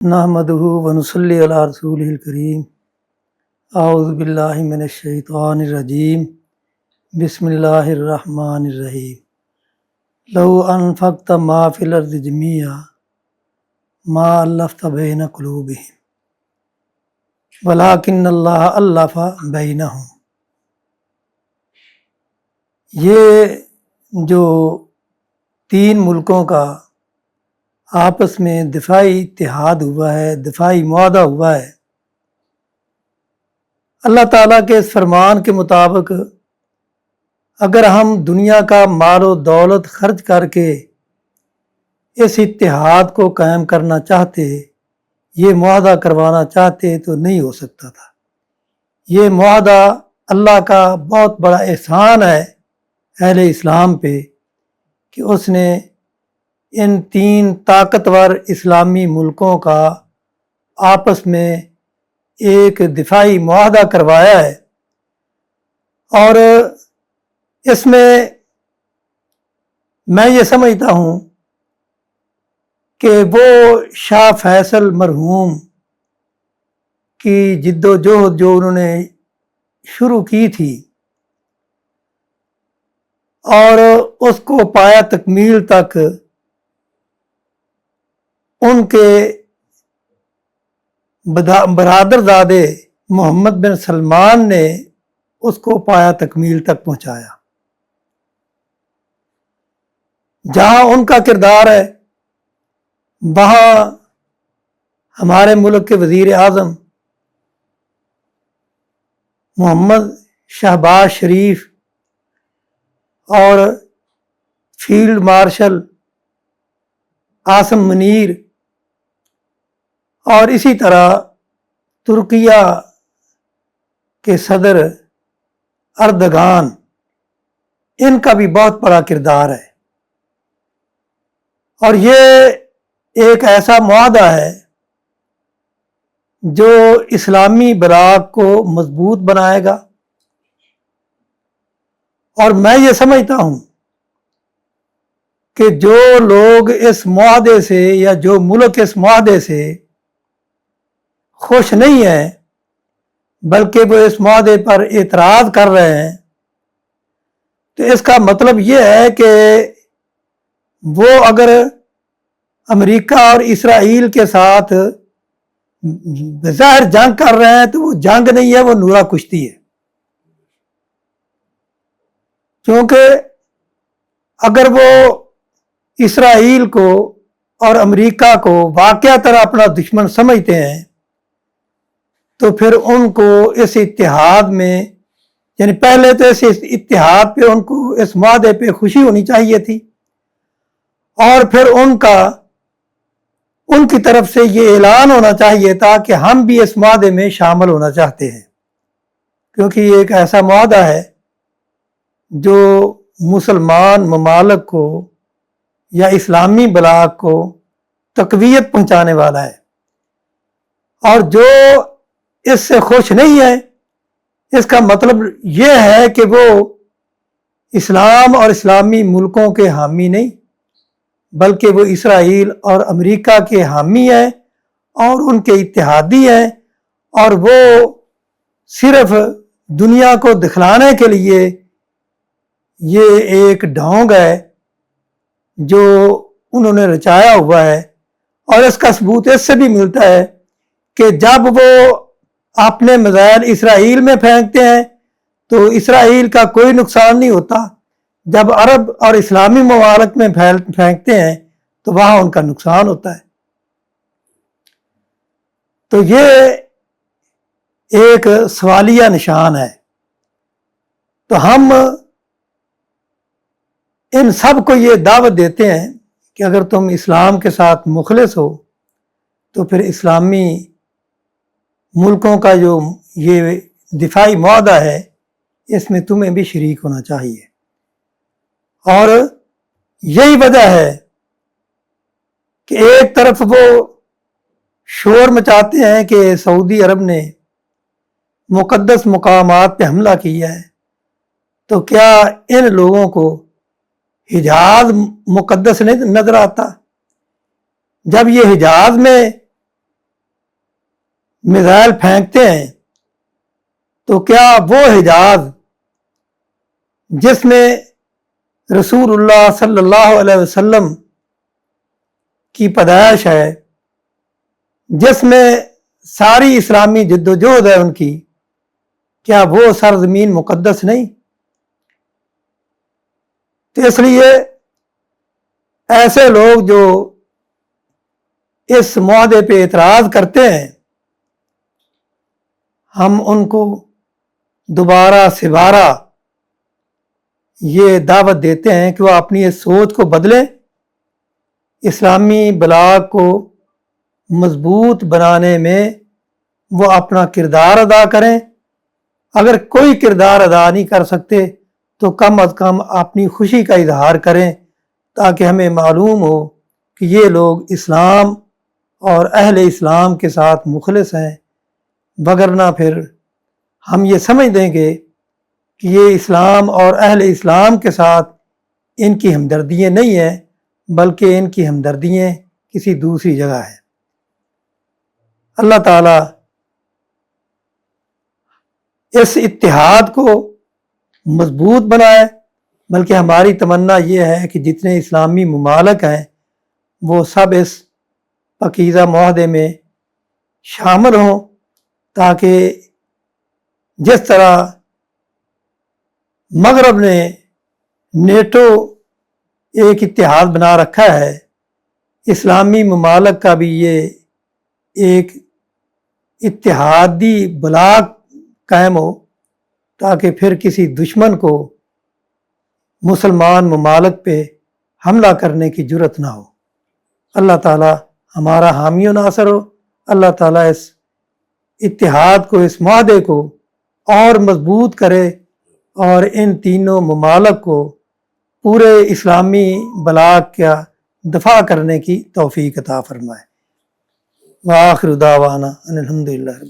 نحمدہ ونصلی علی رسولہ الکریم اعوذ باللہ من الشیطان الرجیم بسم اللہ الرحمن الرحیم لو انفقت ما فی الارض جمیعا ما الفت بین قلوبہم ولکن اللہ الف بینہم۔ یہ جو تین ملکوں کا آپس میں دفاعی اتحاد ہوا ہے، دفاعی معاہدہ ہوا ہے، اللہ تعالیٰ کے اس فرمان کے مطابق اگر ہم دنیا کا مال و دولت خرچ کر کے اس اتحاد کو قائم کرنا چاہتے، یہ معاہدہ کروانا چاہتے تو نہیں ہو سکتا تھا۔ یہ معاہدہ اللہ کا بہت بڑا احسان ہے اہل اسلام پہ کہ اس نے ان تین طاقتور اسلامی ملکوں کا آپس میں ایک دفاعی معاہدہ کروایا ہے، اور اس میں یہ سمجھتا ہوں کہ وہ شاہ فیصل مرحوم کی جد و جہد جو انہوں نے شروع کی تھی اور اس کو پایا تکمیل تک، ان کے برادر زادے محمد بن سلمان نے اس کو پایا تکمیل تک پہنچایا۔ جہاں ان کا کردار ہے وہاں ہمارے ملک کے وزیر اعظم محمد شہباز شریف اور فیلڈ مارشل عاصم منیر اور اسی طرح ترکیہ کے صدر اردگان، ان کا بھی بہت بڑا کردار ہے، اور یہ ایک ایسا معاہدہ ہے جو اسلامی بلاک کو مضبوط بنائے گا۔ اور میں یہ سمجھتا ہوں کہ جو لوگ اس معاہدے سے یا جو ملک اس معاہدے سے خوش نہیں ہیں بلکہ وہ اس معاہدے پر اعتراض کر رہے ہیں، تو اس کا مطلب یہ ہے کہ وہ اگر امریکہ اور اسرائیل کے ساتھ بظاہر جنگ کر رہے ہیں تو وہ جنگ نہیں ہے، وہ نورہ کشتی ہے۔ کیونکہ اگر وہ اسرائیل کو اور امریکہ کو واقعتاً اپنا دشمن سمجھتے ہیں تو پھر ان کو اس اتحاد میں، یعنی پہلے تو اس اتحاد پہ ان کو اس معاہدے پہ خوشی ہونی چاہیے تھی، اور پھر ان کی طرف سے یہ اعلان ہونا چاہیے تھا کہ ہم بھی اس معاہدے میں شامل ہونا چاہتے ہیں، کیونکہ یہ ایک ایسا معاہدہ ہے جو مسلمان ممالک کو یا اسلامی بلاک کو تقویت پہنچانے والا ہے۔ اور جو اس سے خوش نہیں ہے، اس کا مطلب یہ ہے کہ وہ اسلام اور اسلامی ملکوں کے حامی نہیں بلکہ وہ اسرائیل اور امریکہ کے حامی ہیں اور ان کے اتحادی ہیں، اور وہ صرف دنیا کو دکھلانے کے لیے یہ ایک ڈھونگ ہے جو انہوں نے رچایا ہوا ہے۔ اور اس کا ثبوت اس سے بھی ملتا ہے کہ جب وہ اپنے میزائل اسرائیل میں پھینکتے ہیں تو اسرائیل کا کوئی نقصان نہیں ہوتا، جب عرب اور اسلامی ممالک میں پھینکتے ہیں تو وہاں ان کا نقصان ہوتا ہے۔ تو یہ ایک سوالیہ نشان ہے۔ تو ہم ان سب کو یہ دعوت دیتے ہیں کہ اگر تم اسلام کے ساتھ مخلص ہو تو پھر اسلامی ملکوں کا جو یہ دفاعی معاہدہ ہے اس میں تمہیں بھی شریک ہونا چاہیے۔ اور یہی وجہ ہے کہ ایک طرف وہ شور مچاتے ہیں کہ سعودی عرب نے مقدس مقامات پہ حملہ کیا ہے، تو کیا ان لوگوں کو حجاز مقدس نہیں نظر آتا؟ جب یہ حجاز میں میزائل پھینکتے ہیں تو کیا وہ حجاز جس میں رسول اللہ صلی اللہ علیہ وسلم کی پیدائش ہے، جس میں ساری اسلامی جدوجہد ہے ان کی، کیا وہ سرزمین مقدس نہیں؟ تو اس لیے ایسے لوگ جو اس معاہدے پہ اعتراض کرتے ہیں، ہم ان کو دوبارہ سبارہ یہ دعوت دیتے ہیں کہ وہ اپنی اس سوچ کو بدلیں، اسلامی بلاغ کو مضبوط بنانے میں وہ اپنا کردار ادا کریں۔ اگر کوئی کردار ادا نہیں کر سکتے تو کم از کم اپنی خوشی کا اظہار کریں، تاکہ ہمیں معلوم ہو کہ یہ لوگ اسلام اور اہل اسلام کے ساتھ مخلص ہیں، وگرنہ پھر ہم یہ سمجھ دیں گے کہ یہ اسلام اور اہل اسلام کے ساتھ ان کی ہمدردیاں نہیں ہیں، بلکہ ان کی ہمدردیاں کسی دوسری جگہ ہیں۔ اللہ تعالیٰ اس اتحاد کو مضبوط بنائے، بلکہ ہماری تمنا یہ ہے کہ جتنے اسلامی ممالک ہیں وہ سب اس پاکیزہ معاہدے میں شامل ہوں، تاکہ جس طرح مغرب نے نیٹو ایک اتحاد بنا رکھا ہے، اسلامی ممالک کا بھی یہ ایک اتحادی بلاک قائم ہو، تاکہ پھر کسی دشمن کو مسلمان ممالک پہ حملہ کرنے کی جرت نہ ہو۔ اللہ تعالیٰ ہمارا حامی و ناصر ہو۔ اللہ تعالیٰ اس اتحاد کو، اس معاہدے کو اور مضبوط کرے اور ان تینوں ممالک کو پورے اسلامی بلاغ کا دفاع کرنے کی توفیق عطا فرمائے۔ وآخر دعوانا ان الحمدللہ۔